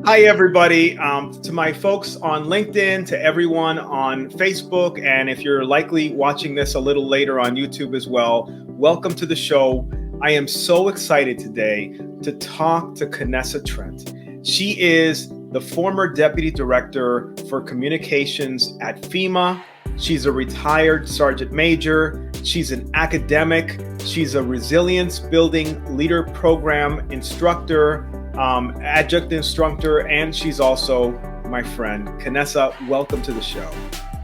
Hi, everybody. To my folks on LinkedIn, to everyone on Facebook, and if you're likely watching this a little later on YouTube as well, welcome to the show. I am so excited today to talk to Kanessa Trent. She is the former Deputy Director for Communications at FEMA. She's a retired Sergeant Major. She's an academic. She's a resilience building leader program instructor, adjunct instructor, and she's also my friend. Kanessa, welcome to the show.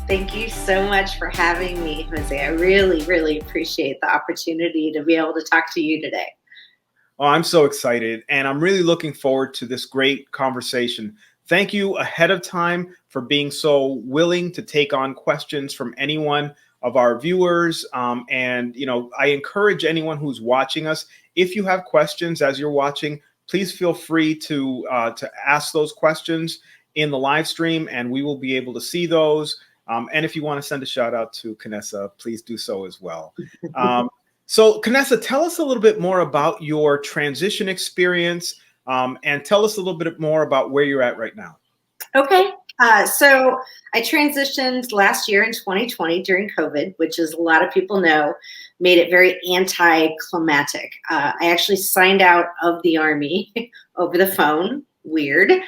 Thank you so much for having me, Jose. I really appreciate the opportunity to be able to talk to you today. Oh, I'm so excited, and I'm really looking forward to this great conversation. Thank you ahead of time for being so willing to take on questions from anyone of our viewers. And, I encourage anyone who's watching us, if you have questions as you're watching, please feel free to ask those questions in the live stream, and we will be able to see those. And if you want to send a shout out to Kanessa, please do so as well. So Kanessa, tell us a little bit more about your transition experience, and tell us a little bit more about where you're at right now. Okay. So I transitioned last year in 2020 during COVID, which, as a lot of people know, made it very anticlimactic. I actually signed out of the Army over the phone. Weird. And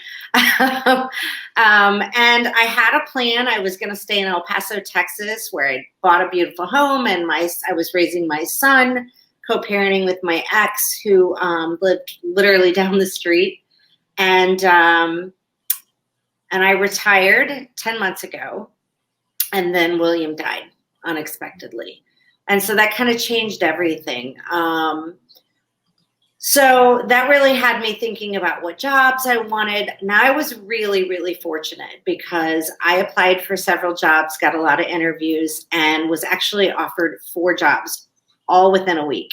I had a plan. I was going to stay in El Paso, Texas, where I bought a beautiful home, and I was raising my son, co-parenting with my ex, who lived literally down the street. And I retired 10 months ago, and then William died unexpectedly. And so that kind of changed everything. So that really had me thinking about what jobs I wanted. Now, I was really fortunate because I applied for several jobs, got a lot of interviews, and was actually offered 4 jobs all within a week.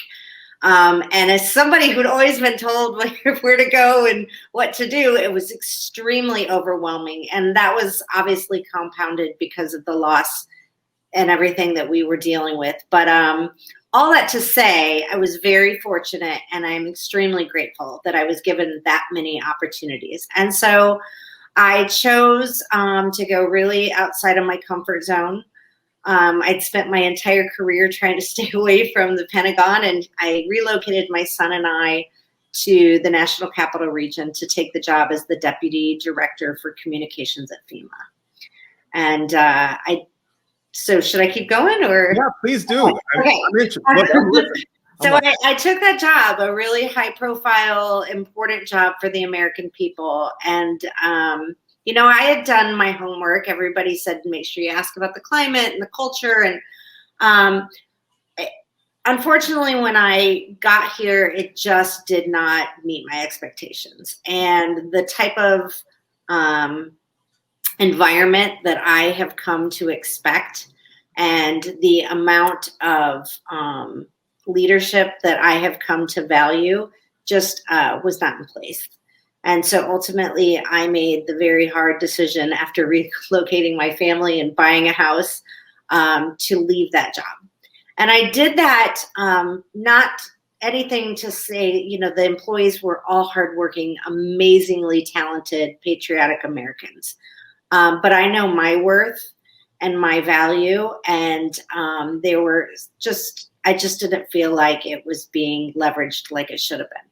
And as somebody who'd always been told where to go and what to do, it was extremely overwhelming. And that was obviously compounded because of the loss and everything that we were dealing with. But all that to say, I was very fortunate, and I'm extremely grateful that I was given that many opportunities. And so I chose to go really outside of my comfort zone. I'd spent my entire career trying to stay away from the Pentagon, and I relocated my son and I to the National Capital Region to take the job as the Deputy Director for Communications at FEMA. And so should I keep going, or? Yeah, please do. Okay. So I took that job, a really high-profile, important job for the American people, and I had done my homework. Everybody said, make sure you ask about the climate and the culture. And unfortunately, when I got here, it just did not meet my expectations. And the type of environment that I have come to expect, and the amount of leadership that I have come to value just was not in place. And so ultimately, I made the very hard decision after relocating my family and buying a house to leave that job. And I did that, not anything to say, the employees were all hardworking, amazingly talented, patriotic Americans. But I know my worth and my value, and I just didn't feel like it was being leveraged like it should have been.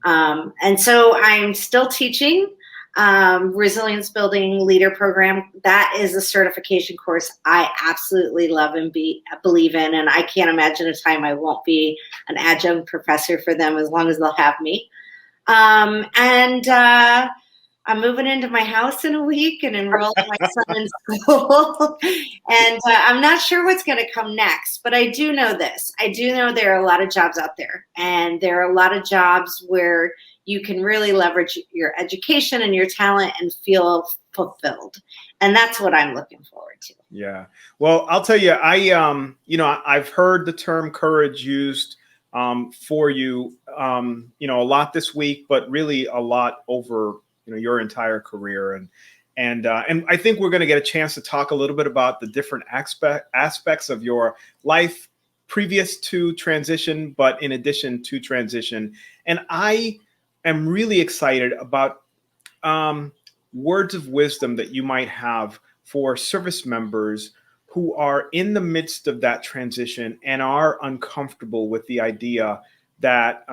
And so I'm still teaching resilience building leader program. That is a certification course I absolutely love and believe in. And I can't imagine a time I won't be an adjunct professor for them as long as they'll have me. I'm moving into my house in a week and enrolling my son in school. And I'm not sure what's going to come next, but I do know this. I do know there are a lot of jobs out there, and there are a lot of jobs where you can really leverage your education and your talent and feel fulfilled. And that's what I'm looking forward to. Yeah. Well, I'll tell you, I've heard the term courage used for you, a lot this week, but really a lot over your entire career. And I think we're going to get a chance to talk a little bit about the different aspects of your life previous to transition, but in addition to transition. And I am really excited about words of wisdom that you might have for service members who are in the midst of that transition and are uncomfortable with the idea that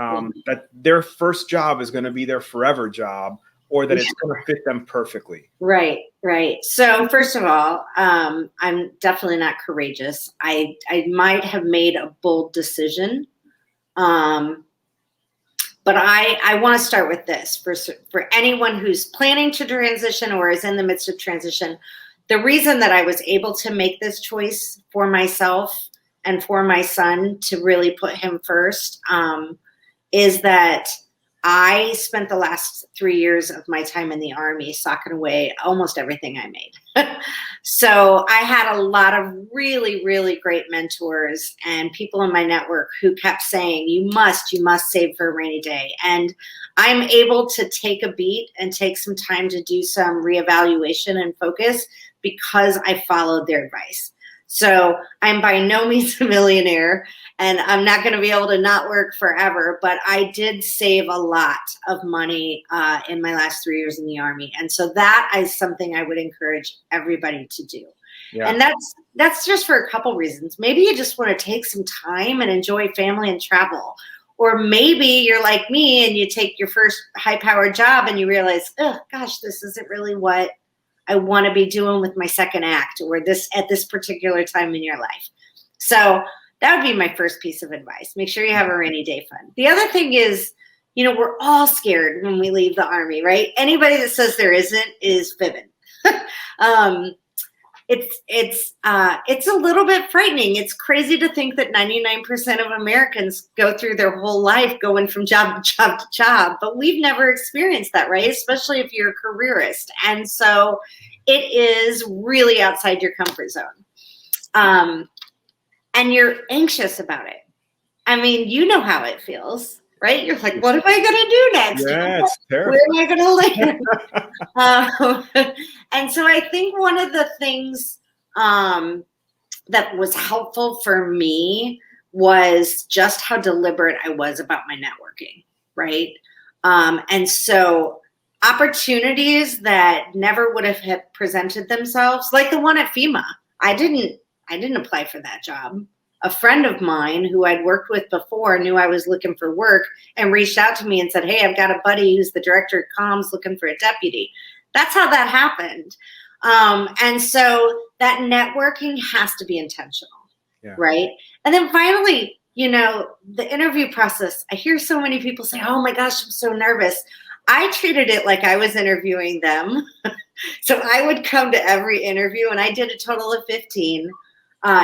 that their first job is going to be their forever job, or that it's going to fit them perfectly? Right, right. So first of all, I'm definitely not courageous. I might have made a bold decision, but I want to start with this for anyone who's planning to transition or is in the midst of transition. The reason that I was able to make this choice for myself and for my son to really put him first is that I spent the last 3 years of my time in the Army socking away almost everything I made. So I had a lot of really, really great mentors and people in my network who kept saying, you must save for a rainy day. And I'm able to take a beat and take some time to do some reevaluation and focus because I followed their advice. So I'm by no means a millionaire, and I'm not going to be able to not work forever, but I did save a lot of money in my last 3 years in the Army. And so that is something I would encourage everybody to do. Yeah. And that's just for a couple reasons. Maybe you just want to take some time and enjoy family and travel. Or maybe you're like me and you take your first high-powered job and you realize, oh, gosh, this isn't really what I want to be doing with my second act or this at this particular time in your life. So that would be my first piece of advice. Make sure you have a rainy day fund. The other thing is, you know, we're all scared when we leave the Army, right? Anybody that says there isn't is fibbing. It's a little bit frightening. It's crazy to think that 99% of Americans go through their whole life going from job to job to job, but we've never experienced that, right? Especially if you're a careerist. And so it is really outside your comfort zone. And you're anxious about it. I mean, you know how it feels, right? You're like, what am I going to do next? Yeah, it's terrible. Where am I going to land? And so I think one of the things that was helpful for me was just how deliberate I was about my networking, right? And so opportunities that never would have presented themselves, like the one at FEMA. I didn't apply for that job. A friend of mine who I'd worked with before knew I was looking for work and reached out to me and said, hey, I've got a buddy who's the director of comms looking for a deputy. That's how that happened. And so that networking has to be intentional, right? And then finally, you know, the interview process. I hear so many people say, oh my gosh, I'm so nervous. I treated it like I was interviewing them. So I would come to every interview, and I did a total of 15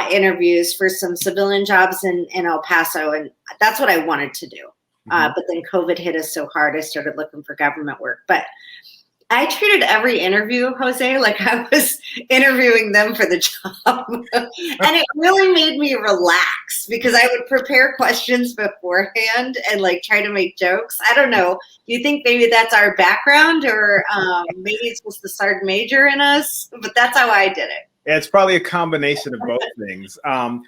interviews for some civilian jobs in El Paso. And that's what I wanted to do. But then COVID hit us so hard, I started looking for government work. But I treated every interview, Jose, like I was interviewing them for the job. And it really made me relax because I would prepare questions beforehand and like try to make jokes. I don't know. Do you think maybe that's our background, or maybe it's just the sergeant major in us? But that's how I did it. Yeah, it's probably a combination of both things.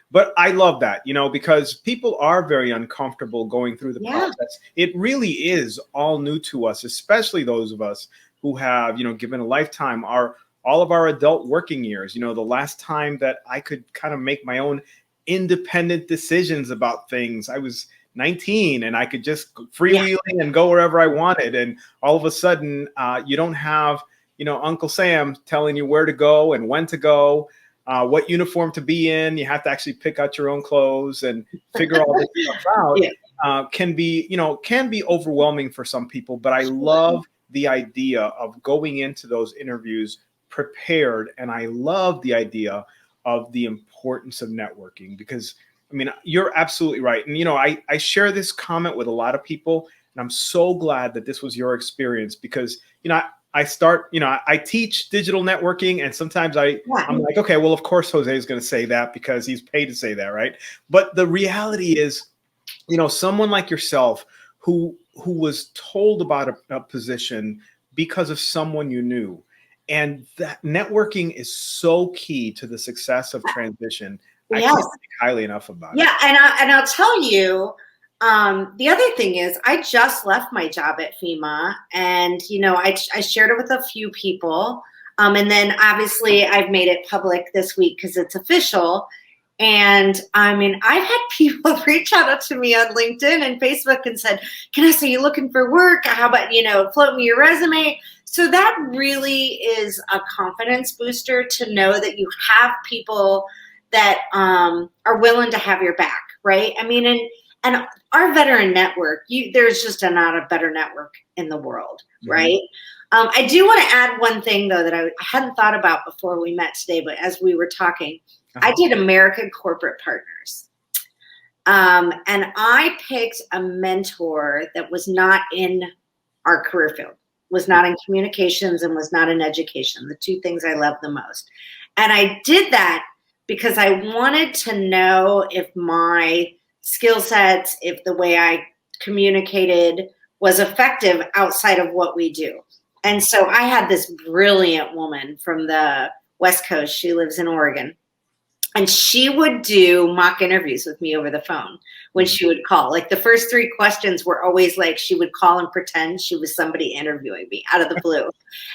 But I love that, you know, because people are very uncomfortable going through the process. It really is all new to us, especially those of us who have, you know, given a lifetime, all of our adult working years. You know, the last time that I could kind of make my own independent decisions about things, I was 19 and I could just freewheeling and go wherever I wanted. And all of a sudden, you don't have, you know, Uncle Sam telling you where to go and when to go, what uniform to be in. You have to actually pick out your own clothes and figure all this stuff out. Can be overwhelming for some people, but I love the idea of going into those interviews prepared. And I love the idea of the importance of networking, because I mean, you're absolutely right. And, you know, I share this comment with a lot of people, and I'm so glad that this was your experience, because, you know, I teach digital networking, and sometimes I'm like, okay, well, of course, Jose is going to say that because he's paid to say that, right? But the reality is, you know, someone like yourself who was told about a position because of someone you knew, and that networking is so key to the success of transition. I can't speak highly enough about it. Yeah, and I'll tell you, The other thing is I just left my job at FEMA, and, I shared it with a few people. And then obviously I've made it public this week because it's official. And I mean, I've had people reach out to me on LinkedIn and Facebook and said, Kanessa, you looking for work? How about, float me your resume? So that really is a confidence booster to know that you have people that are willing to have your back, right? I mean, and our veteran network, there's just not a better network in the world, right? I do want to add one thing, though, that I hadn't thought about before we met today, but as we were talking, I did American Corporate Partners. And I picked a mentor that was not in our career field, was not in communications, and was not in education, the two things I love the most. And I did that because I wanted to know if my skill sets, if the way I communicated was effective outside of what we do. And so I had this brilliant woman from the West Coast. She lives in Oregon. And she would do mock interviews with me over the phone when she would call. Like the first 3 questions were always like she would call and pretend she was somebody interviewing me out of the blue.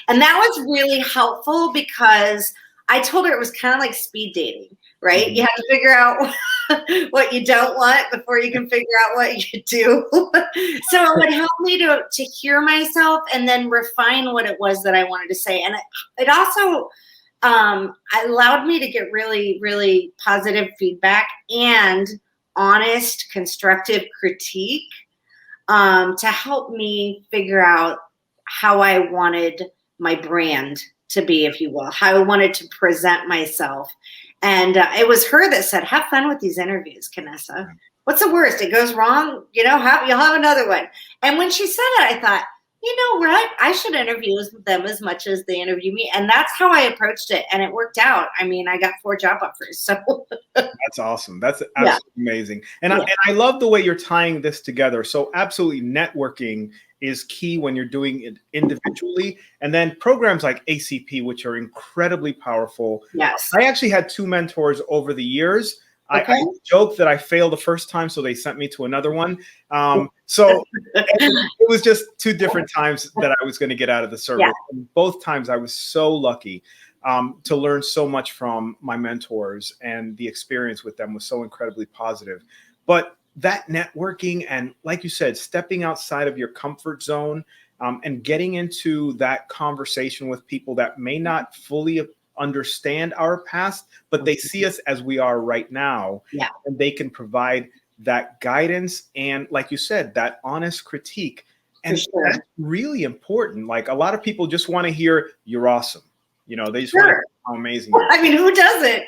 And that was really helpful because I told her it was kind of like speed dating, right? You have to figure out what you don't want before you can figure out what you do. So it would help me to hear myself and then refine what it was that I wanted to say. And it also allowed me to get really, really positive feedback and honest, constructive critique to help me figure out how I wanted my brand to be, if you will, how I wanted to present myself. And it was her that said, have fun with these interviews, Kanessa. What's the worst? It goes wrong, you'll have another one. And when she said it, I thought, you know what? I should interview them as much as they interview me. And that's how I approached it. And it worked out. I mean, I got 4 job offers. So that's awesome. That's absolutely amazing. And I love the way you're tying this together. So absolutely networking is key when you're doing it individually. And then programs like ACP, which are incredibly powerful. Yes. I actually had 2 mentors over the years. Okay. I joked that I failed the first time, so they sent me to another one. So it was just 2 different times that I was going to get out of the service. Yeah. And both times I was so lucky to learn so much from my mentors, and the experience with them was so incredibly positive. But that networking and, like you said, stepping outside of your comfort zone and getting into that conversation with people that may not fully understand our past, but they see us as we are right now. Yeah. And they can provide that guidance and, like you said, that honest critique. And that's really important. Like, a lot of people just want to hear you're awesome. They just want to hear how amazing you are. I mean, who doesn't?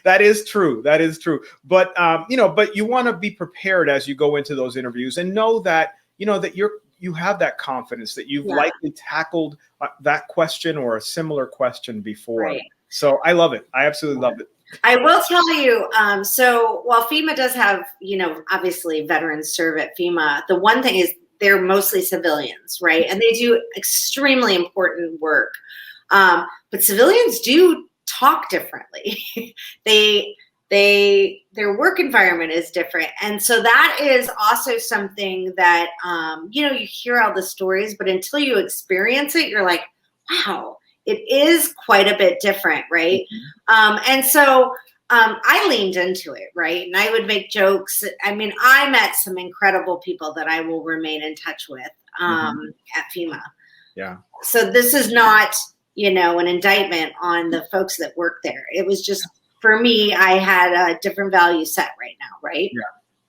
That is true. That is true. But but you want to be prepared as you go into those interviews and know that that you have that confidence that you've likely tackled that question or a similar question before. Right. So I love it. I absolutely love it. I will tell you, so while FEMA does have, obviously veterans serve at FEMA, the one thing is they're mostly civilians, right? And they do extremely important work. But civilians do talk differently. Their work environment is different. And so that is also something that, you hear all the stories, but until you experience it, you're like, wow, it is quite a bit different, right? And so I leaned into it, right? And I would make jokes. I mean, I met some incredible people that I will remain in touch with at FEMA. Yeah. So this is not, an indictment on the folks that work there. It was just, for me, I had a different value set right now, right?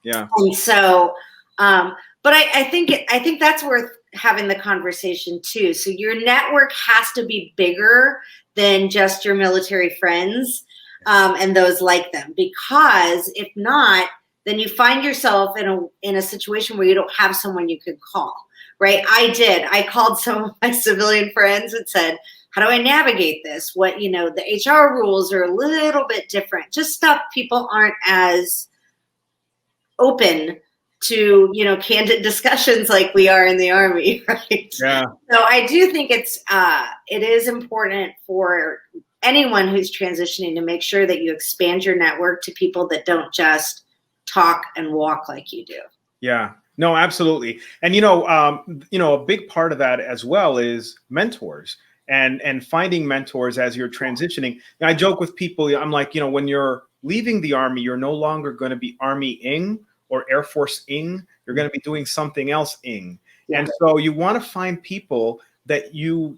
Yeah. And so, but I think that's worth having the conversation too. So your network has to be bigger than just your military friends and those like them, because if not, then you find yourself in a situation where you don't have someone you could call, right? I called some of my civilian friends and said, how do I navigate this? What, the HR rules are a little bit different. Just stuff people aren't as open to, candid discussions like we are in the Army, right? Yeah. So I do think it is important for anyone who's transitioning to make sure that you expand your network to people that don't just talk and walk like you do. Yeah, no, absolutely. And, a big part of that as well is mentors and finding mentors as you're transitioning. And I joke with people, I'm like, when you're leaving the Army, you're no longer going to be Army-ing or Air Force-ing. You're going to be doing something else-ing. Yeah. And so you want to find people that you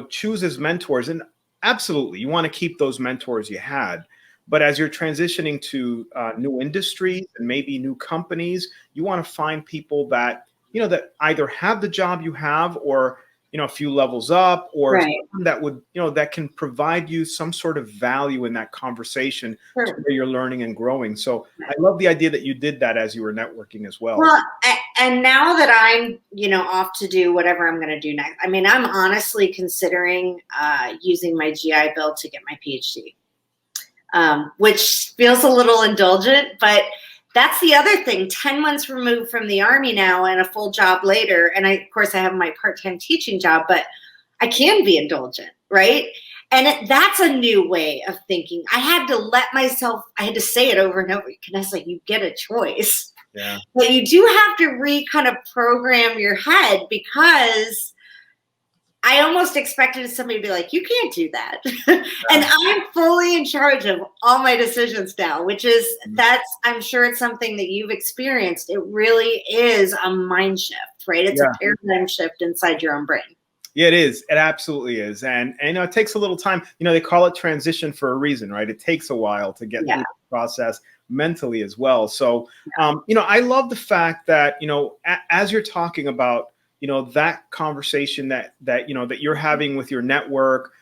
choose as mentors. And absolutely, you want to keep those mentors you had. But as you're transitioning to new industries and maybe new companies, you want to find people that, that either have the job you have or, a few levels up, or right. that would, that can provide you some sort of value in that conversation sure. to where you're learning and growing. So I love the idea that you did that as you were networking as well. Well, and now that I'm, off to do whatever I'm going to do next, I mean, I'm honestly considering using my GI Bill to get my PhD. Which feels a little indulgent, but that's the other thing. 10 months removed from the Army now and a full job later. And of course, I have my part-time teaching job, but I can be indulgent, right? And that's a new way of thinking. I had to say it over and over. Kanessa, you get a choice. Yeah. But you do have to kind of program your head, because I almost expected somebody to be like, you can't do that. And I'm fully in charge of all my decisions now, which is, I'm sure it's something that you've experienced. It really is a mind shift, right? It's a paradigm shift inside your own brain. Yeah, it is. It absolutely is. And it takes a little time. They call it transition for a reason, right? It takes a while to get through the process mentally as well. So, I love the fact that, as you're talking about, that conversation that you're having with your network,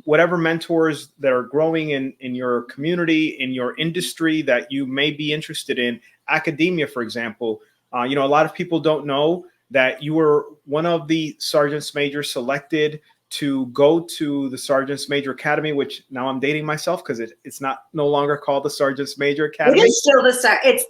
whatever mentors that are growing in your community, in your industry that you may be interested in, academia, for example. A lot of people don't know that you were one of the sergeants major selected to go to the Sergeants Major Academy, which now I'm dating myself because it's no longer called the Sergeants Major Academy. It is still it's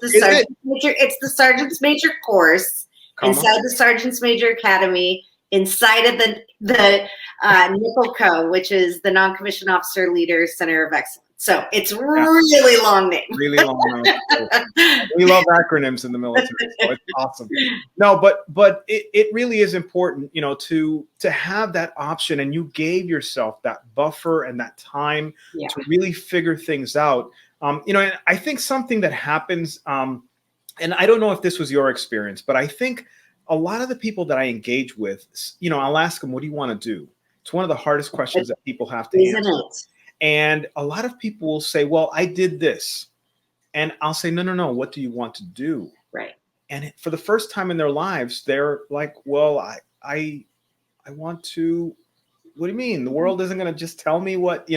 the Sergeants Major course. Inside the Sergeants Major Academy, inside of the NICLCO, which is the Non-Commissioned Officer Leader Center of Excellence. So it's really long name. Really long name. We love acronyms in the military, so it's awesome. No, but it really is important, to have that option, and you gave yourself that buffer and that time to really figure things out. And I think something that happens, and I don't know if this was your experience, but I think a lot of the people that I engage with, I'll ask them, what do you want to do? It's one of the hardest questions that people have to answer. And a lot of people will say, well, I did this. And I'll say, no. What do you want to do? Right. And for the first time in their lives, they're like, well, I want to. What do you mean? The world isn't going to just tell me what,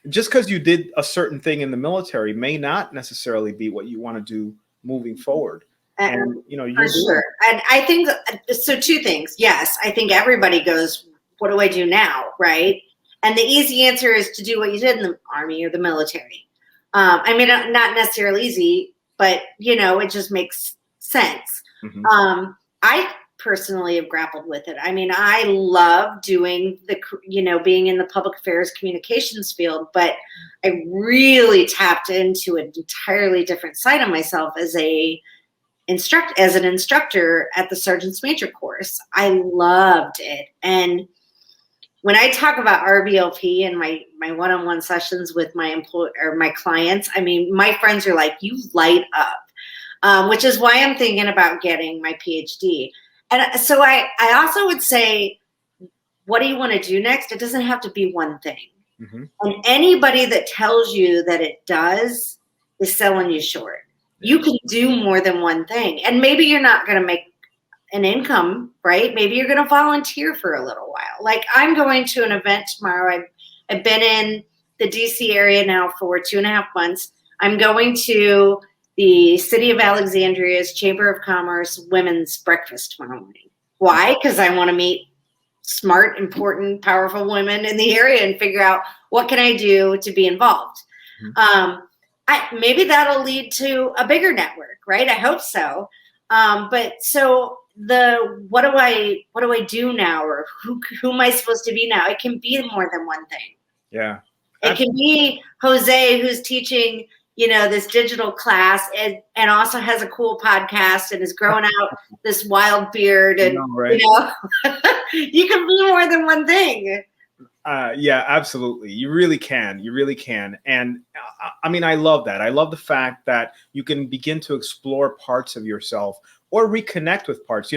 just because you did a certain thing in the military may not necessarily be what you want to do moving forward. And for sure. And I think so. Two things. Yes, I think everybody goes, what do I do now? Right. And the easy answer is to do what you did in the Army or the military. I mean, not necessarily easy, but it just makes sense. Mm-hmm. I personally have grappled with it. I mean, I love doing being in the public affairs communications field, but I really tapped into an entirely different side of myself as an instructor at the Sergeant's Major course. I loved it. And when I talk about RBLP and my one-on-one sessions with my clients, I mean, my friends are like, you light up, which is why I'm thinking about getting my PhD. And so I also would say, what do you want to do next? It doesn't have to be one thing. Mm-hmm. And anybody that tells you that it does is selling you short. You can do more than one thing. And maybe you're not going to make an income, right? Maybe you're going to volunteer for a little while. Like I'm going to an event tomorrow. I've been in the DC area now for 2.5 months. I'm going to the City of Alexandria's Chamber of Commerce women's breakfast tomorrow morning. Why? Because I want to meet smart, important, powerful women in the area and figure out what can I do to be involved. Mm-hmm. Maybe that'll lead to a bigger network, right? I hope so. But so what do I do now, or who am I supposed to be now? It can be more than one thing. Yeah. It can be Jose who's teaching, this digital class and also has a cool podcast and is growing out this wild beard. And, right? You can be more than one thing. Yeah, absolutely. You really can. You really can. And I mean, I love that. I love the fact that you can begin to explore parts of yourself or reconnect with parts.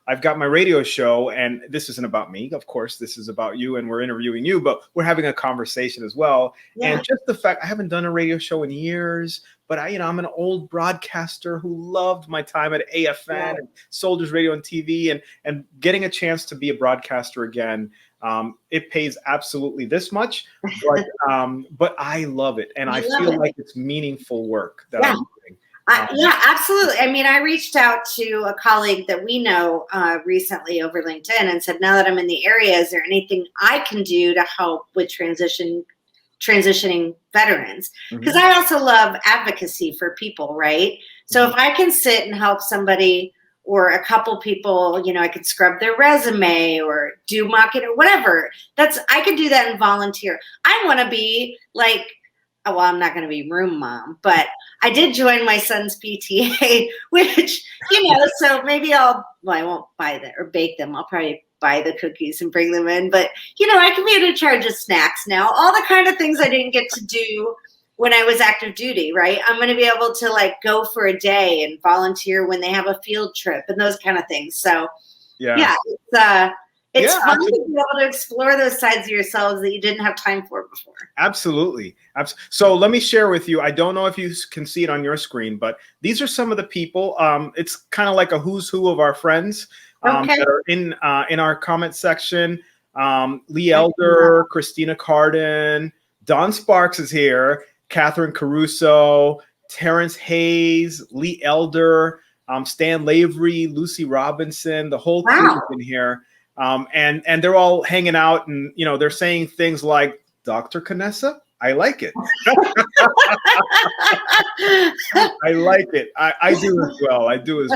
I've got my radio show, and this isn't about me. Of course, this is about you, and we're interviewing you, but we're having a conversation as well. Yeah. And just the fact I haven't done a radio show in years, but I'm an old broadcaster who loved my time at AFN and Soldiers Radio and TV, and getting a chance to be a broadcaster again. It pays absolutely this much, but I love it, and I feel like it's meaningful work that I'm doing. Yeah, absolutely. I mean, I reached out to a colleague that we know recently over LinkedIn and said, now that I'm in the area, is there anything I can do to help with transitioning veterans? Because I also love advocacy for people, right? So if I can sit and help somebody or a couple people, I could scrub their resume or do mock it or whatever. I could do that and volunteer. I want to be like, well, I'm not going to be room mom, but I did join my son's PTA, which, so maybe I won't buy that or bake them. I'll probably buy the cookies and bring them in. But, I can be in charge of snacks now. All the kind of things I didn't get to do when I was active duty, right? I'm going to be able to go for a day and volunteer when they have a field trip and those kind of things. So, it's fun to be able to explore those sides of yourselves that you didn't have time for before. Absolutely. So let me share with you. I don't know if you can see it on your screen, but these are some of the people. It's kind of like a who's who of our friends that are in our comment section. Lee Elder, Christina Carden, Don Sparks is here, Catherine Caruso, Terrence Hayes, Lee Elder, Stan Lavery, Lucy Robinson. The whole team is in here. And they're all hanging out, and they're saying things like, Dr. Kanessa, I like it. I like it. I do as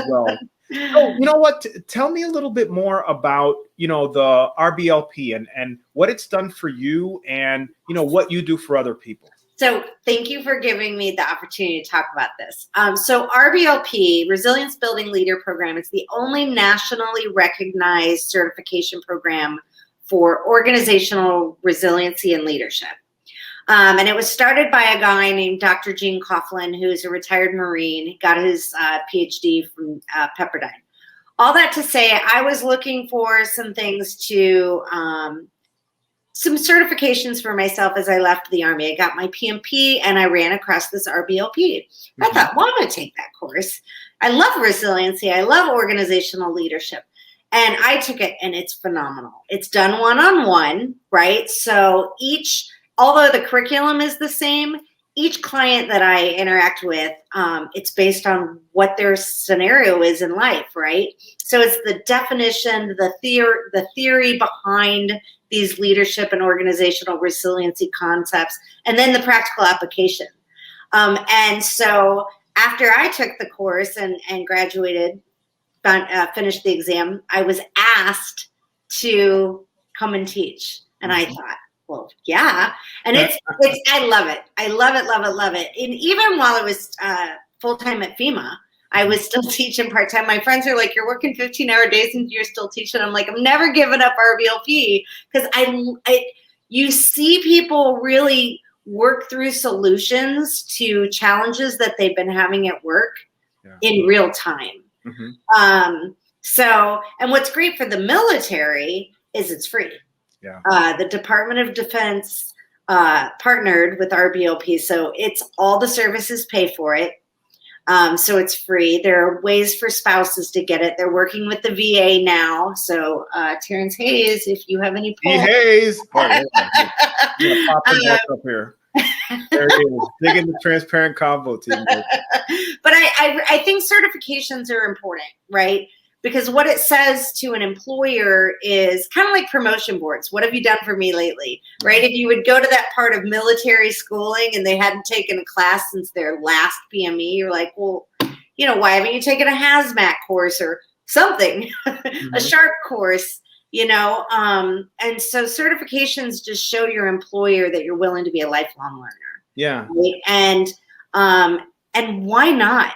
well. So, you know what? Tell me a little bit more about, the RBLP and what it's done for you and, what you do for other people. So thank you for giving me the opportunity to talk about this. So RBLP, Resilience Building Leader Program, is the only nationally recognized certification program for organizational resiliency and leadership. And it was started by a guy named Dr. Gene Coughlin, who's a retired Marine. He got his PhD from Pepperdine. All that to say, I was looking for some things to some certifications for myself as I left the Army. I got my PMP and I ran across this RBLP. I thought, well, I'm going to take that course. I love resiliency. I love organizational leadership. And I took it and it's phenomenal. It's done one-on-one, right? So although the curriculum is the same, each client that I interact with, it's based on what their scenario is in life, right? So it's the definition, the theory behind these leadership and organizational resiliency concepts, and then the practical application. And so after I took the course and graduated, finished the exam, I was asked to come and teach. And I thought, well, yeah. And I love it. I love it, love it, love it. And even while I was full-time at FEMA, I was still teaching part-time. My friends are like, you're working 15-hour days and you're still teaching. I'm like, I'm never giving up RBLP because you see people really work through solutions to challenges that they've been having at work in real time. And what's great for the military is it's free. The Department of Defense partnered with RBLP, so it's all the services pay for it. So it's free. There are ways for spouses to get it. They're working with the VA now. So Terrence Hayes, if you have any polls. Hayes. Pop up here. There he is. Digging the transparent convo team. But I think certifications are important, right? Because what it says to an employer is kind of like promotion boards. What have you done for me lately, right? If you would go to that part of military schooling and they hadn't taken a class since their last PME, you're like, well, why haven't you taken a hazmat course or something, a sharp course? And so certifications just show your employer that you're willing to be a lifelong learner. Yeah. Right? And why not?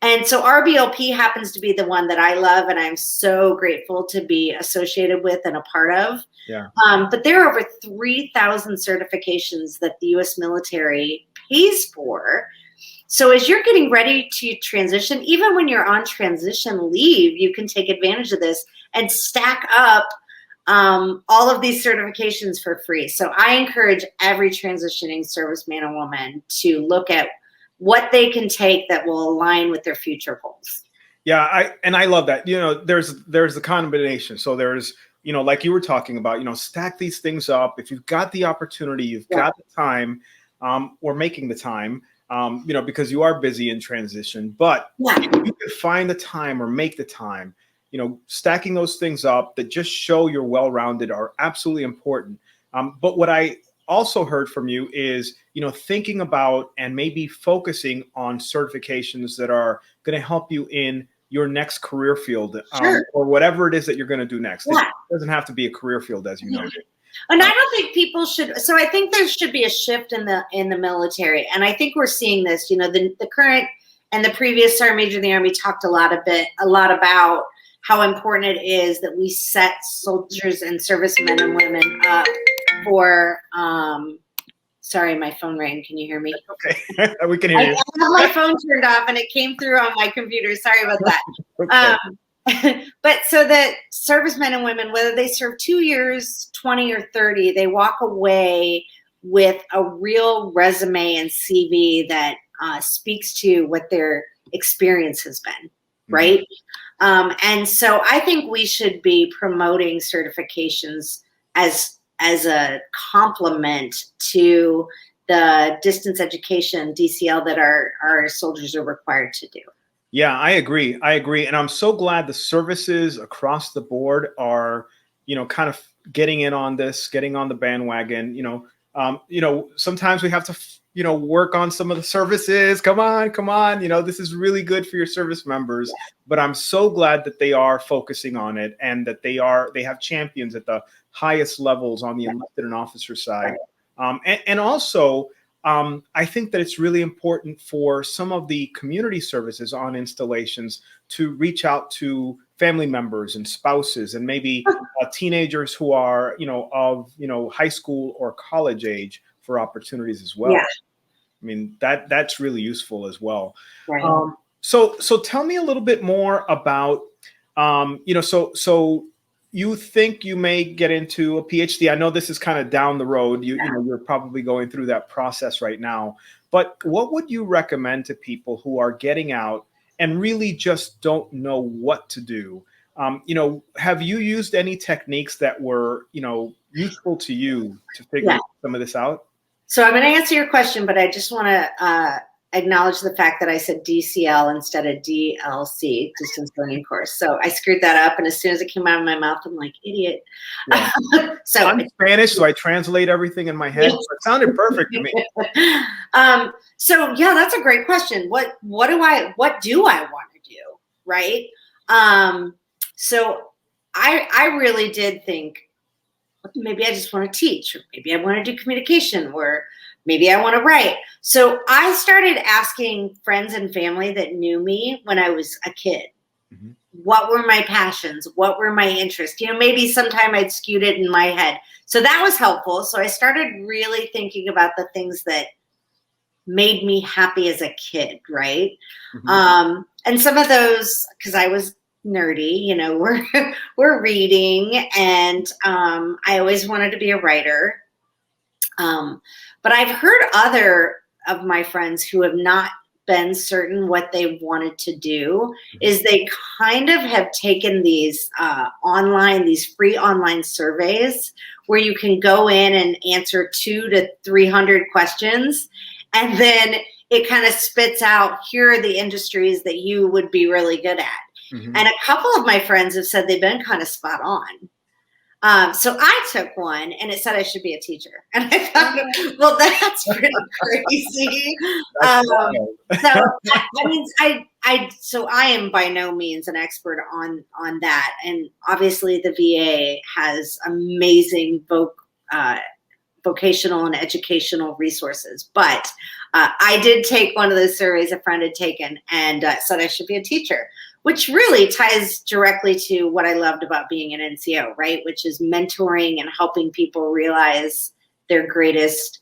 And so RBLP happens to be the one that I love, and I'm so grateful to be associated with and a part of. Yeah. But there are over 3,000 certifications that the U.S. military pays for. So as you're getting ready to transition, even when you're on transition leave, you can take advantage of this and stack up all of these certifications for free. So I encourage every transitioning serviceman and woman to look at what they can take that will align with their future goals. Yeah, I love that. There's the combination. So there's, like you were talking about, stack these things up. If you've got the opportunity, you've got the time, or making the time, because you are busy in transition. But if you can find the time or make the time, stacking those things up that just show you're well-rounded are absolutely important. But what I also heard from you is, thinking about and maybe focusing on certifications that are going to help you in your next career field, or whatever it is that you're going to do next. It doesn't have to be a career field, as you know. And I don't think people should. So I think there should be a shift in the military, and I think we're seeing this. The current and the previous Sergeant Major of the Army talked a lot about how important it is that we set soldiers and servicemen and women up for. Sorry, my phone rang. Can you hear me? Okay, we can hear you. I have my phone turned off and it came through on my computer. Sorry about that. Okay. But so that servicemen and women, whether they serve 2 years, 20 or 30, they walk away with a real resume and CV that speaks to what their experience has been, right? And so I think we should be promoting certifications as a complement to the distance education, DCL, that our soldiers are required to do. Yeah, I agree. And I'm so glad the services across the board are, kind of getting in on this, getting on the bandwagon. Sometimes we have to, work on some of the services. Come on. This is really good for your service members, but I'm so glad that they are focusing on it and that they have champions at the highest levels on the enlisted and officer side. And also, I think that it's really important for some of the community services on installations to reach out to family members and spouses and maybe teenagers who are, of high school or college age for opportunities as well. Yeah. I mean, that's really useful as well. Right. So tell me a little bit more about, so you think you may get into a PhD. I know this is kind of down the road. You're probably going through that process right now. But what would you recommend to people who are getting out and really just don't know what to do? Have you used any techniques that were, useful to you to figure some of this out? So I'm going to answer your question, but I just want to acknowledge the fact that I said DCL instead of DLC, distance learning course. So I screwed that up, and as soon as it came out of my mouth, I'm like, idiot. Yeah. So I'm Spanish, so I translate everything in my head. So it sounded perfect to me. So yeah, that's a great question. What do I want to do, right? So I really did think, maybe I just want to teach, or maybe I want to do communication, or maybe I want to write. So I started asking friends and family that knew me when I was a kid, what were my passions? What were my interests? Maybe sometime I'd skewed it in my head. So that was helpful. So I started really thinking about the things that made me happy as a kid, right? And some of those, because I was nerdy, we're reading, and I always wanted to be a writer. But I've heard other of my friends who have not been certain what they wanted to do is they kind of have taken these these free online surveys where you can go in and answer 200 to 300 questions, and then it kind of spits out, here are the industries that you would be really good at. And a couple of my friends have said they've been kind of spot on. So I took one and it said I should be a teacher. And I thought, well, that's pretty crazy. So I am by no means an expert on that. And obviously the VA has amazing vocational and educational resources. But I did take one of those surveys a friend had taken and said I should be a teacher, which really ties directly to what I loved about being an NCO, right? Which is mentoring and helping people realize their greatest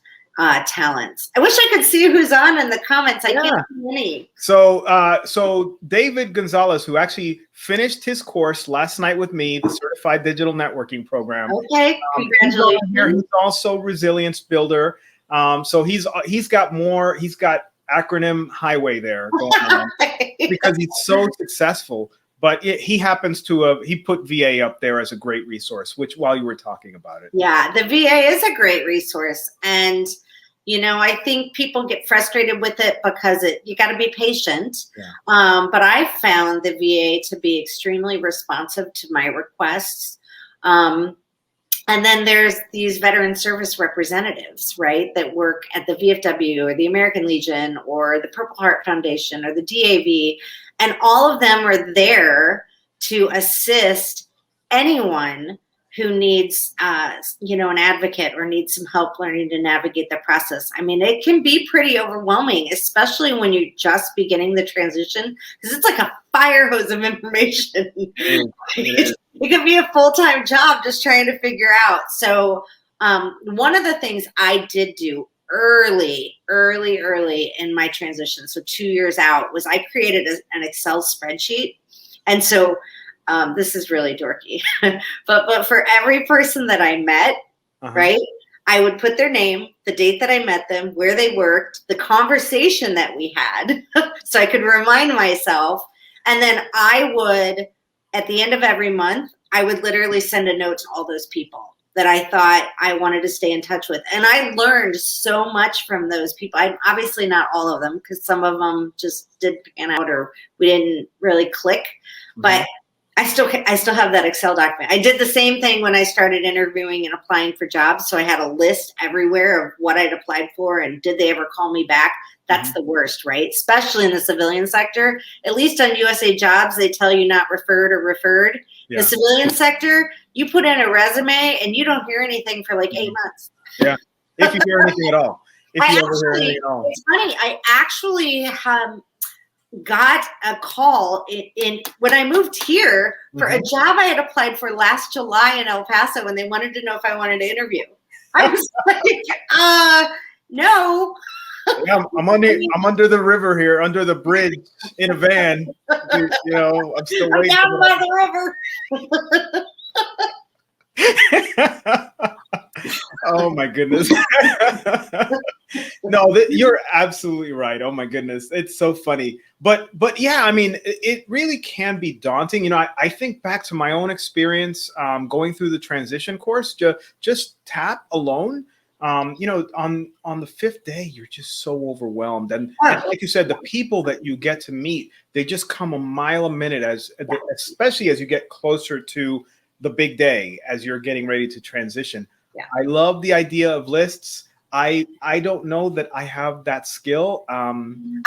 talents. I wish I could see who's on in the comments. I can't see any. So David Gonzalez, who actually finished his course last night with me, the Certified Digital Networking Program. Okay, congratulations. He's also resilience builder. So he's got acronym highway there going on because he's so successful. But he happens to he put VA up there as a great resource, which while you were talking about it. Yeah, the VA is a great resource. And, I think people get frustrated with it because you got to be patient. Yeah. But I found the VA to be extremely responsive to my requests. And then there's these veteran service representatives, right, that work at the VFW or the American Legion or the Purple Heart Foundation or the DAV. And all of them are there to assist anyone who needs, an advocate or needs some help learning to navigate the process. I mean, it can be pretty overwhelming, especially when you're just beginning the transition, because it's like a fire hose of information. It could be a full-time job just trying to figure out. So one of the things I did do early in my transition, so 2 years out, was I created an Excel spreadsheet. And so this is really dorky, but for every person that I met, right, I would put their name, the date that I met them, where they worked, the conversation that we had, so I could remind myself. And then I would, at the end of every month, I would literally send a note to all those people that I thought I wanted to stay in touch with. And I learned so much from those people. Obviously not all of them, because some of them just did pan out or we didn't really click, but I still have that Excel document. I did the same thing when I started interviewing and applying for jobs. So I had a list everywhere of what I'd applied for and did they ever call me back? That's the worst, right? Especially in the civilian sector. At least on USA Jobs, they tell you not referred or referred. Yeah. The civilian sector, you put in a resume and you don't hear anything for like 8 months. Yeah, if you hear anything at all. If you ever hear anything at all. It's funny. I actually got a call in when I moved here for a job I had applied for last July in El Paso, and they wanted to know if I wanted to interview. I was like, no. Yeah, I'm under the river here, under the bridge in a van. I'm still waiting. I'm down by the river. Oh my goodness. No, you're absolutely right. Oh my goodness. It's so funny. But yeah, I mean, it really can be daunting. I think back to my own experience going through the transition course, just TAP alone. On the fifth day, you're just so overwhelmed. And like you said, the people that you get to meet, they just come a mile a minute, especially as you get closer to the big day, as you're getting ready to transition. Yeah. I love the idea of lists. I don't know that I have that skill. I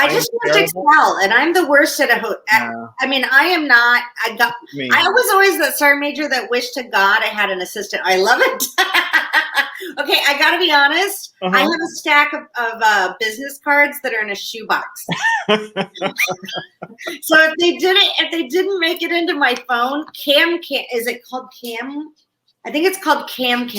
just used Excel, and I'm the worst at I mean, I am not. I was always that sergeant major that wished to God I had an assistant. I love it. Okay, I got to be honest. I have a stack of business cards that are in a shoebox. So if they didn't make it into my phone, is it called Cam? I think it's called Cam.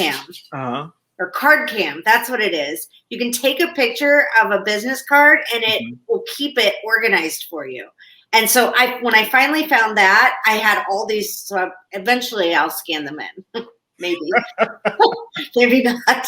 Or card cam. That's what it is. You can take a picture of a business card and it will keep it organized for you. And so when I finally found that, I had all these. So eventually I'll scan them in. Maybe. Maybe not.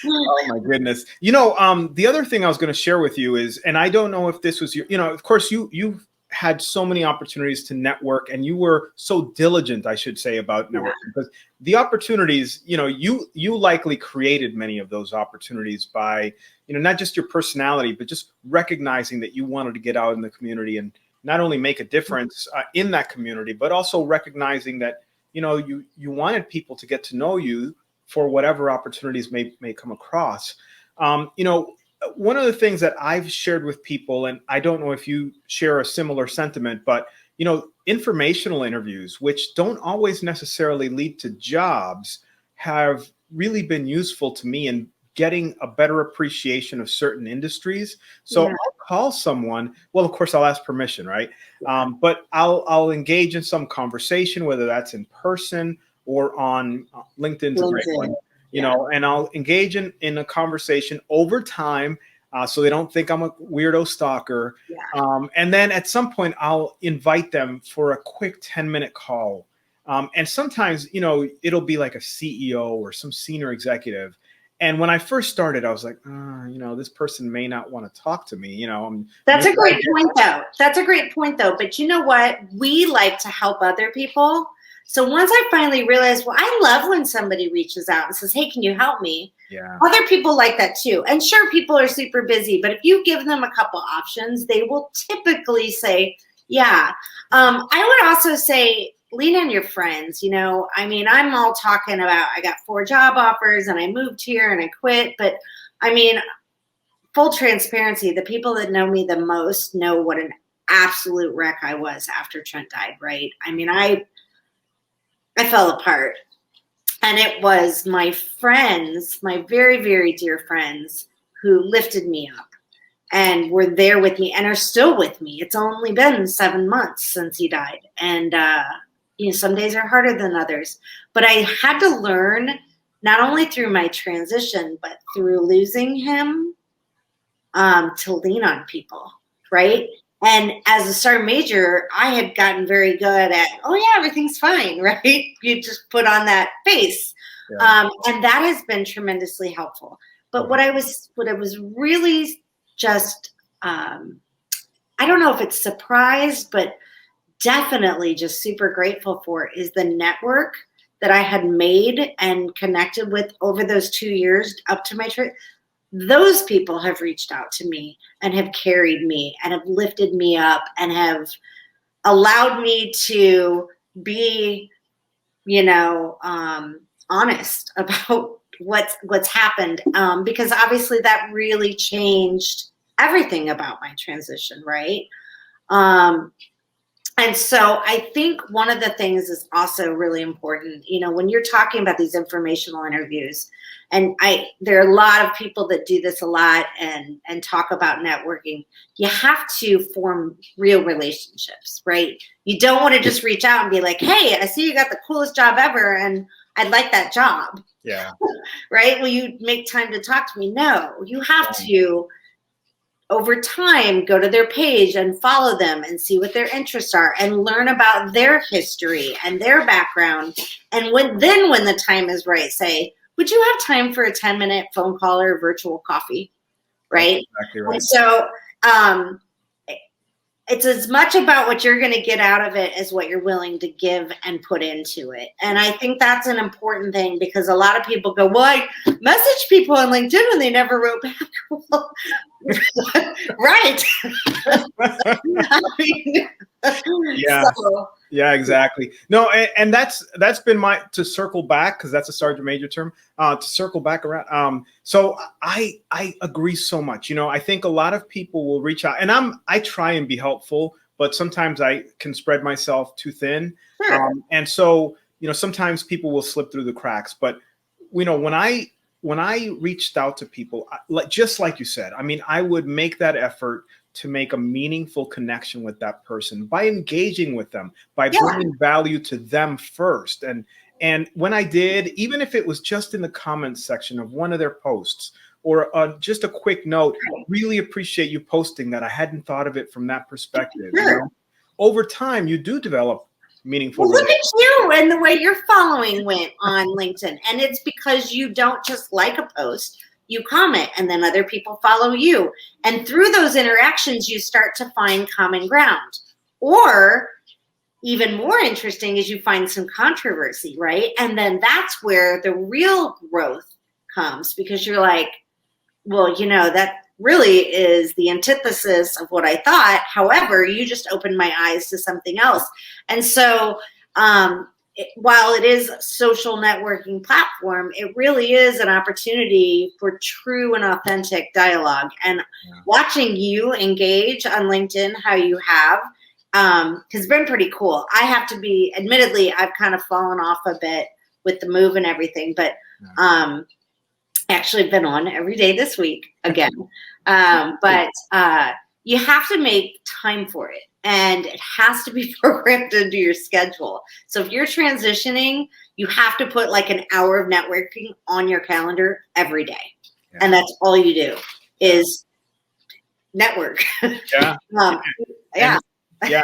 Oh my goodness. The other thing I was going to share with you is, and I don't know if this was of course you've had so many opportunities to network, and you were so diligent, I should say, about networking, because the opportunities, you likely created many of those opportunities by, not just your personality, but just recognizing that you wanted to get out in the community and not only make a difference in that community, but also recognizing that, you wanted people to get to know you for whatever opportunities may come across. One of the things that I've shared with people, and I don't know if you share a similar sentiment, but informational interviews, which don't always necessarily lead to jobs, have really been useful to me in getting a better appreciation of certain industries. So Yeah. I'll call someone. Well, of course, I'll ask permission, right? But I'll engage in some conversation, whether that's in person or on LinkedIn's a great one, and I'll engage in a conversation over time, so they don't think I'm a weirdo stalker. Yeah. And then at some point, I'll invite them for a quick 10-minute call. And sometimes, it'll be like a CEO or some senior executive. And when I first started, I was like, this person may not want to talk to me. That's a great point, though. That's a great point, though. But you know what? We like to help other people. So once I finally realized, well, I love when somebody reaches out and says, hey, can you help me? Yeah. Other people like that too. And sure, people are super busy, but if you give them a couple options, they will typically say, yeah. I would also say, lean on your friends. I'm all talking about, I got 4 job offers and I moved here and I quit. But full transparency, the people that know me the most know what an absolute wreck I was after Trent died, right? I fell apart. And it was my friends, my very, very dear friends, who lifted me up and were there with me and are still with me. It's only been 7 months since he died. And, some days are harder than others. But I had to learn, not only through my transition, but through losing him, to lean on people, right? And as a sergeant major, I had gotten very good at, oh yeah, everything's fine, right? You just put on that face. Yeah. And that has been tremendously helpful. But what I was really just, I don't know if it's surprised, but definitely just super grateful for is the network that I had made and connected with over those 2 years up to my trip. Those people have reached out to me and have carried me and have lifted me up and have allowed me to be, honest about what's happened. Because obviously that really changed everything about my transition, right? And so I think one of the things is also really important, when you're talking about these informational interviews, and there are a lot of people that do this a lot and talk about networking. You have to form real relationships, right? You don't want to just reach out and be like, hey, I see you got the coolest job ever and I'd like that job. Yeah. Right? Will you make time to talk to me? No, you have to, over time, go to their page and follow them and see what their interests are and learn about their history and their background. And when the time is right, say, would you have time for a 10-minute phone call or virtual coffee? Right? That's exactly right. And so it's as much about what you're going to get out of it as what you're willing to give and put into it. And I think that's an important thing because a lot of people go, well, I message people on LinkedIn and they never wrote back. Well, right. Yeah. Yeah, exactly. No, and that's been to circle back, because that's a sergeant major term, to circle back around. So I agree so much. I think a lot of people will reach out, and I try and be helpful, but sometimes I can spread myself too thin. Sure. And so, sometimes people will slip through the cracks. But, when I reached out to people, just like you said, I would make that effort to make a meaningful connection with that person by engaging with them, by bringing value to them first. And when I did, even if it was just in the comments section of one of their posts or just a quick note, really appreciate you posting that. I hadn't thought of it from that perspective. Sure. Over time, you do develop meaningful. Well, look at you and the way your following went on LinkedIn. And it's because you don't just like a post, you comment, and then other people follow you. And through those interactions, you start to find common ground. Or even more interesting is you find some controversy, right? And then that's where the real growth comes, because you're like, well, that really is the antithesis of what I thought. However, you just opened my eyes to something else. And so while it is a social networking platform, it really is an opportunity for true and authentic dialogue. And watching you engage on LinkedIn, how you have, has been pretty cool. I have to be, admittedly, I've kind of fallen off a bit with the move and everything, but actually been on every day this week again. But you have to make time for it, and it has to be programmed into your schedule. So if you're transitioning, you have to put like an hour of networking on your calendar every day. Yeah. And that's all you do is network. Yeah. Yeah. Yeah.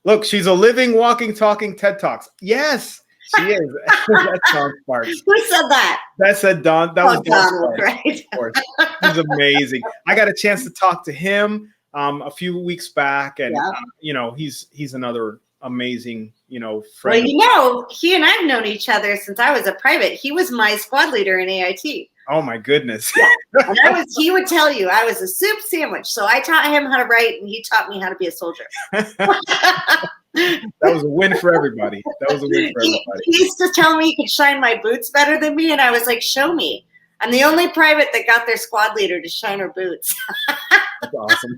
Look, she's a living, walking, talking TED Talks. Yes, she is. That's Dawn Sparks. Who said that? That said Don. That was Donald, right? Of course. He's amazing. I got a chance to talk to him a few weeks back, and you know, he's another amazing, you know, friend. Well, you know, he and I've known each other since I was a private. He was my squad leader in AIT. Oh my goodness. Yeah. And he would tell you I was a soup sandwich. So I taught him how to write, and he taught me how to be a soldier. That was a win for everybody. That was a win for everybody. He used to tell me he could shine my boots better than me, and I was like, show me. I'm the only private that got their squad leader to shine her boots. That's awesome.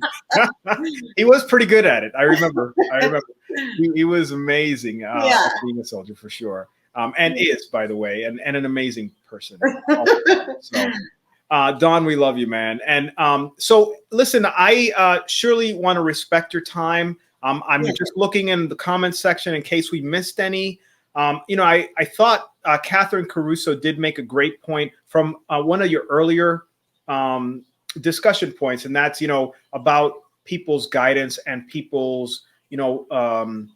He was pretty good at it. I remember. He was amazing being a soldier for sure. And is, by the way, and an amazing person. So, Dawn, we love you, man. And so, listen, I surely want to respect your time. I'm just looking in the comments section in case we missed any. You know, I thought Catherine Caruso did make a great point from one of your earlier discussion points, and that's, you know, about people's guidance and people's, you know,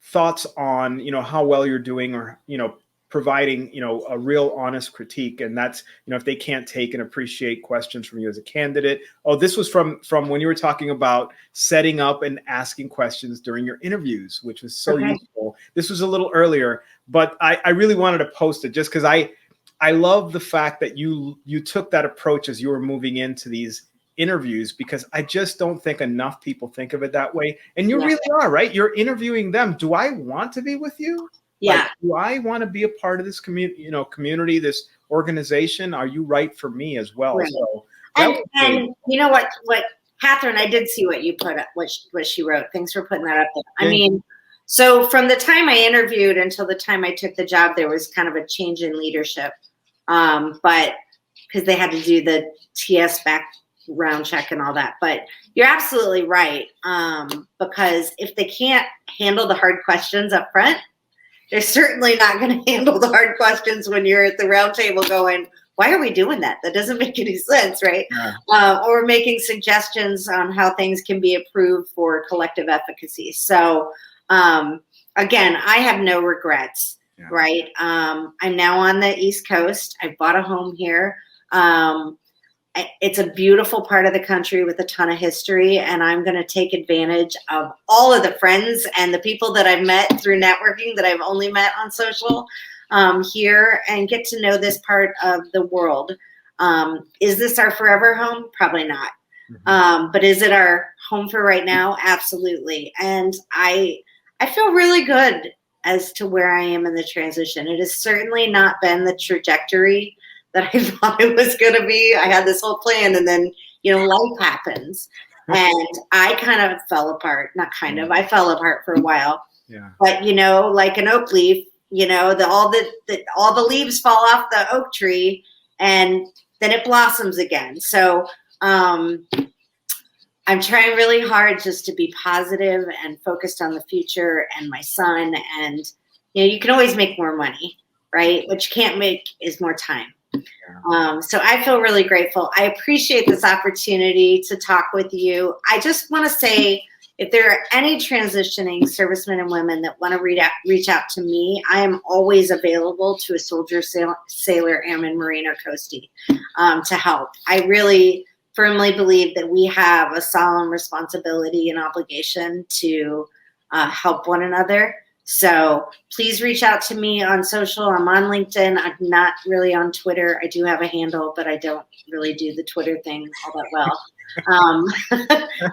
thoughts on, you know, how well you're doing, or, you know, providing, you know, a real honest critique. And that's, you know, if they can't take and appreciate questions from you as a candidate. Oh, this was from when you were talking about setting up and asking questions during your interviews, which was so useful. This was a little earlier, but I really wanted to post it just because I love the fact that you took that approach as you were moving into these interviews, because I just don't think enough people think of it that way. And you really are, right? You're interviewing them. Do I want to be with you? Yeah. Like, do I want to be a part of this community, this organization? Are you right for me as well? Right. So and you know what, Catherine, I did see what you put up, what she wrote. Thanks for putting that up there. I mean, so from the time I interviewed until the time I took the job, there was kind of a change in leadership. But because they had to do the TS background check and all that. But you're absolutely right. Because if they can't handle the hard questions up front, they're certainly not going to handle the hard questions when you're at the round table going, why are we doing that? That doesn't make any sense, right? Yeah. Or making suggestions on how things can be improved for collective efficacy. So, again, I have no regrets. Yeah. Right. I'm now on the East Coast. I bought a home here. It's a beautiful part of the country with a ton of history, and I'm going to take advantage of all of the friends and the people that I've met through networking that I've only met on social here, and get to know this part of the world. Is this our forever home? Probably not. Mm-hmm. But is it our home for right now? Absolutely. And I feel really good as to where I am in the transition. It has certainly not been the trajectory that I thought it was going to be. I had this whole plan, and then, you know, life happens, and I kind of fell apart. Not kind of, I fell apart for a while. Yeah. But, you know, like an oak leaf, you know, all the leaves fall off the oak tree, and then it blossoms again. So I'm trying really hard just to be positive and focused on the future and my son. And, you know, you can always make more money, right? What you can't make is more time. So I feel really grateful. I appreciate this opportunity to talk with you. I just want to say, if there are any transitioning servicemen and women that want to reach out to me, I am always available to a soldier, sailor, airman, Marine, or Coastie to help. I really firmly believe that we have a solemn responsibility and obligation to help one another. So please reach out to me on social. I'm on LinkedIn. I'm not really on Twitter. I do have a handle, but I don't really do the Twitter thing all that well.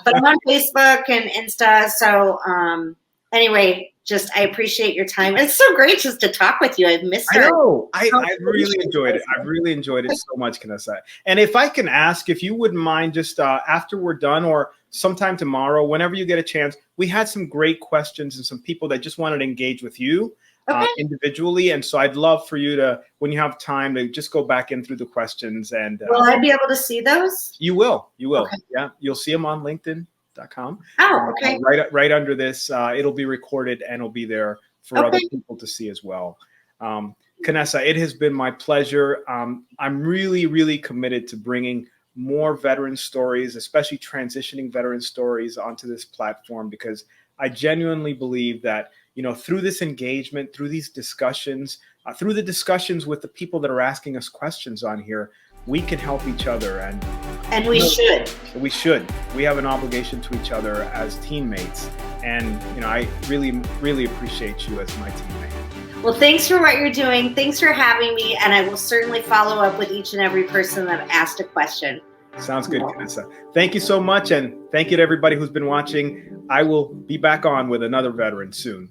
But I'm on Facebook and Insta. So Anyway, I appreciate your time. It's so great just to talk with you. I've missed I our know. I really enjoyed it. I really enjoyed it so much, Kanessa. And if I can ask, if you wouldn't mind, just after we're done or sometime tomorrow, whenever you get a chance, we had some great questions and some people that just wanted to engage with you individually. And so I'd love for you to, when you have time, to just go back in through the questions. And will I be able to see those? You will. You will. Okay. Yeah. You'll see them on LinkedIn.com. Oh, okay. Right under this, it'll be recorded and it'll be there for other people to see as well. Kanessa, it has been my pleasure. I'm really, really committed to bringing more veteran stories, especially transitioning veteran stories, onto this platform, because I genuinely believe that, you know, through this engagement, through these discussions, through the discussions with the people that are asking us questions on here, we can help each other. And we should. We should. We have an obligation to each other as teammates. And, you know, I really, really appreciate you as my teammate. Well, thanks for what you're doing. Thanks for having me. And I will certainly follow up with each and every person that asked a question. Sounds good, Kanessa. Thank you so much. And thank you to everybody who's been watching. I will be back on with another veteran soon.